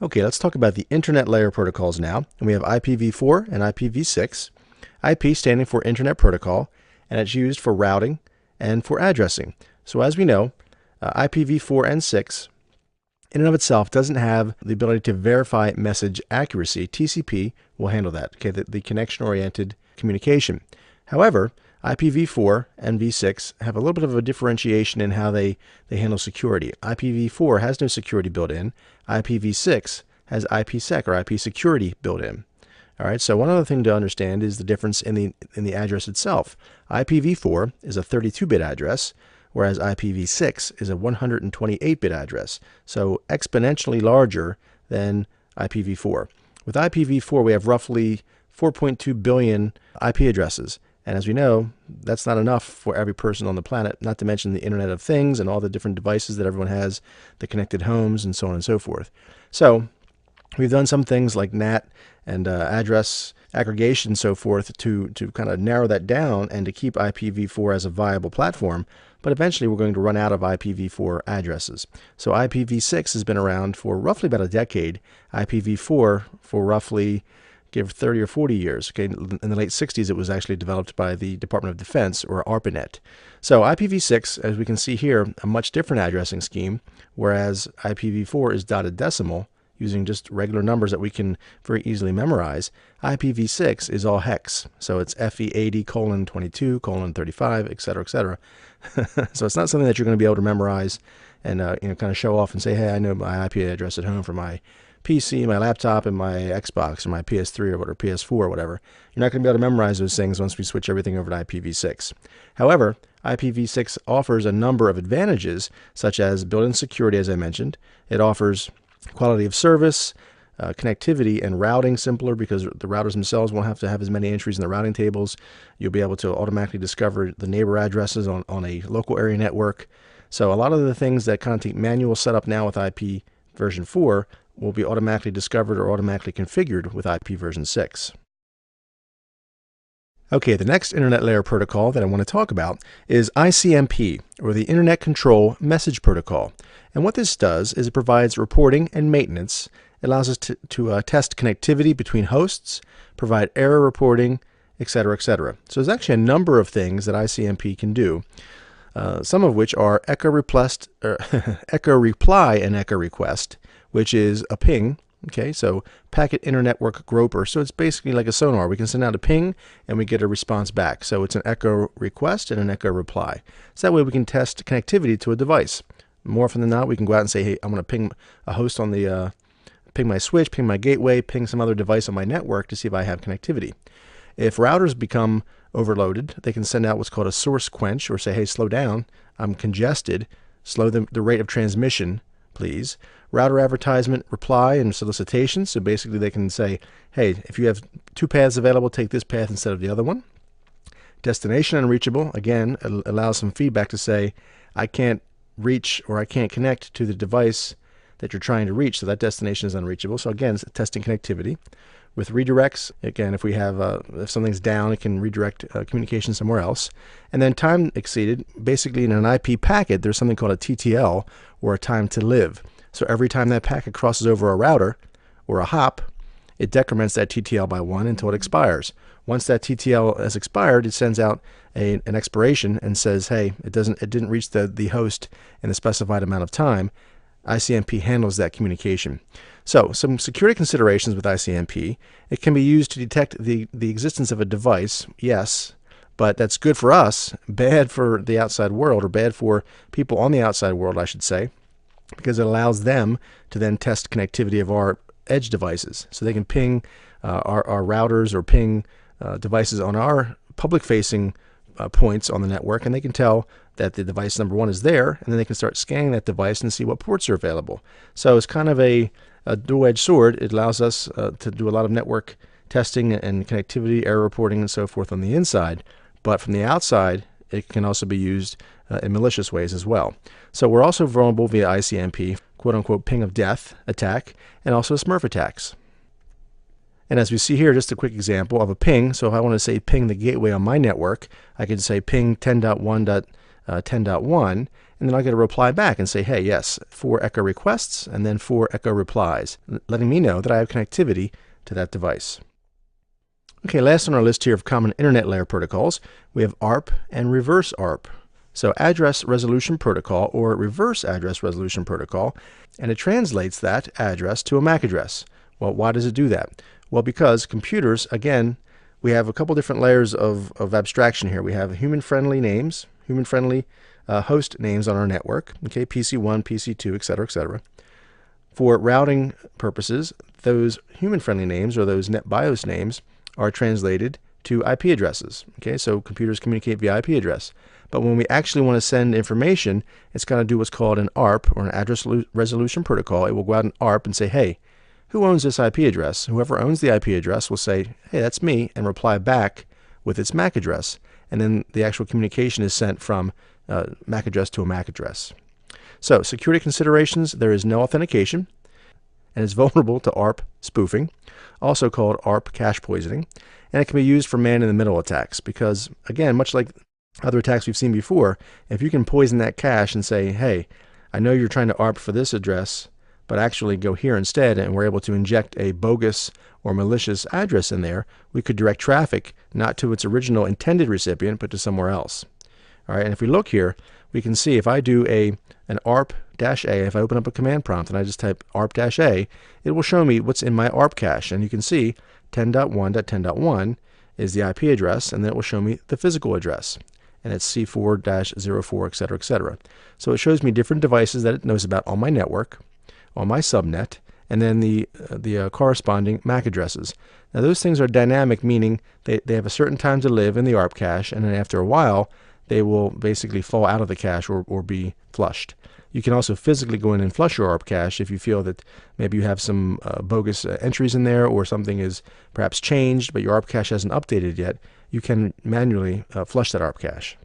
Okay, let's talk about the Internet layer protocols now. And we have IPv4 and IPv6. IP standing for Internet Protocol, and it's used for routing and for addressing. So as we know, IPv4 and 6 in and of itself doesn't have the ability to verify message accuracy. TCP will handle that, okay, the connection-oriented communication. However, IPv4 and v6 have a little bit of a differentiation in how they handle security. IPv4 has no security built in. IPv6 has IPsec or IP security built in. All right, so one other thing to understand is the difference in the address itself. IPv4 is a 32-bit address, whereas IPv6 is a 128-bit address, so exponentially larger than IPv4. With IPv4, we have roughly 4.2 billion IP addresses. And as we know, that's not enough for every person on the planet, not to mention the Internet of Things and all the different devices that everyone has, the connected homes, and so on and so forth. So we've done some things like NAT and address aggregation and so forth to kind of narrow that down and to keep IPv4 as a viable platform. But eventually we're going to run out of IPv4 addresses. So IPv6 has been around for roughly about a decade. IPv4 for roughly give 30 or 40 years. Okay, in the late 60s, it was actually developed by the Department of Defense, or ARPANET. So IPv6, as we can see here, a much different addressing scheme, whereas IPv4 is dotted decimal, using just regular numbers that we can very easily memorize. IPv6 is all hex, so it's FE80:22:35, etc., etc. So it's not something that you're going to be able to memorize and kind of show off and say, hey, I know my IP address at home for my PC, my laptop, and my Xbox, or my PS3, or whatever, PS4, or whatever. You're not going to be able to memorize those things once we switch everything over to IPv6. However, IPv6 offers a number of advantages, such as built-in security, as I mentioned. It offers quality of service, connectivity, and routing simpler because the routers themselves won't have to have as many entries in the routing tables. You'll be able to automatically discover the neighbor addresses on a local area network. So a lot of the things that kind of take manual setup now with IP version 4 will be automatically discovered or automatically configured with IP version 6. Okay, the next Internet Layer protocol that I want to talk about is ICMP, or the Internet Control Message Protocol. And what this does is it provides reporting and maintenance. It allows us to test connectivity between hosts, provide error reporting, etc., etc. So there's actually a number of things that ICMP can do, some of which are echo reply and echo request, which is a ping. Okay, so packet internetwork groper. So it's basically like a sonar. We can send out a ping and we get a response back. So it's an echo request and an echo reply. So that way we can test connectivity to a device. More often than not, we can go out and say, hey, I'm going to ping a host on the ping my switch, ping my gateway, ping some other device on my network to see if I have connectivity. If routers become overloaded, they can send out what's called a source quench, or say, hey, slow down, I'm congested, slow the rate of transmission, please. Router advertisement, reply, and solicitation. So basically they can say, hey, if you have two paths available, take this path instead of the other one. Destination unreachable, again, allows some feedback to say, I can't reach or I can't connect to the device that you're trying to reach, so that destination is unreachable. So again, it's testing connectivity. With redirects, again, if we have if something's down, it can redirect communication somewhere else. And then time exceeded, basically in an IP packet, there's something called a TTL, or a time to live. So every time that packet crosses over a router or a hop, it decrements that TTL by 1 until it expires. Once that TTL has expired, it sends out an expiration and says, hey, it didn't reach the host in a specified amount of time. ICMP handles that communication. So some security considerations with ICMP. It can be used to detect the existence of a device, yes, but that's good for us, bad for the outside world, or bad for people on the outside world, I should say, because it allows them to then test connectivity of our edge devices. So they can ping our routers or ping devices on our public-facing points on the network, and they can tell that the device number 1 is there, and then they can start scanning that device and see what ports are available. So it's kind of a dual-edged sword. It allows us to do a lot of network testing and connectivity, error reporting, and so forth on the inside, but from the outside, it can also be used in malicious ways as well. So we're also vulnerable via ICMP, quote-unquote ping of death attack, and also Smurf attacks. And as we see here, just a quick example of a ping. So if I want to say ping the gateway on my network, I can say ping 10.1.10.1, and then I'll get a reply back and say, hey, yes, 4 echo requests and then 4 echo replies, letting me know that I have connectivity to that device. Okay, last on our list here of common internet layer protocols, we have ARP and reverse ARP. So address resolution protocol or reverse address resolution protocol, and it translates that address to a MAC address. Well, why does it do that? Well, because computers, again, we have a couple different layers of abstraction here. We have human-friendly names, human-friendly host names on our network, okay, PC1, PC2, etc., etc. For routing purposes, those human-friendly names or those NetBIOS names are translated to IP addresses. Okay, so computers communicate via IP address. But when we actually want to send information, it's going to do what's called an ARP, or an address resolution protocol. It will go out and ARP and say, hey, who owns this IP address? Whoever owns the IP address will say, hey, that's me, and reply back with its MAC address. And then the actual communication is sent from MAC address to a MAC address. So security considerations, there is no authentication, and it's vulnerable to ARP spoofing, also called ARP cache poisoning, and it can be used for man-in-the-middle attacks because, again, much like other attacks we've seen before, if you can poison that cache and say, hey, I know you're trying to ARP for this address, but actually go here instead, and we're able to inject a bogus or malicious address in there, we could direct traffic not to its original intended recipient, but to somewhere else. All right, and if we look here, we can see if I do an ARP-A, if I open up a command prompt and I just type ARP-A, it will show me what's in my ARP cache. And you can see 10.1.10.1 is the IP address, and then it will show me the physical address. And it's C4-04, etc., etc. So it shows me different devices that it knows about on my network, on my subnet, and then the corresponding MAC addresses. Now those things are dynamic, meaning they have a certain time to live in the ARP cache, and then after a while, they will basically fall out of the cache or be flushed. You can also physically go in and flush your ARP cache if you feel that maybe you have some bogus entries in there, or something is perhaps changed, but your ARP cache hasn't updated yet. You can manually flush that ARP cache.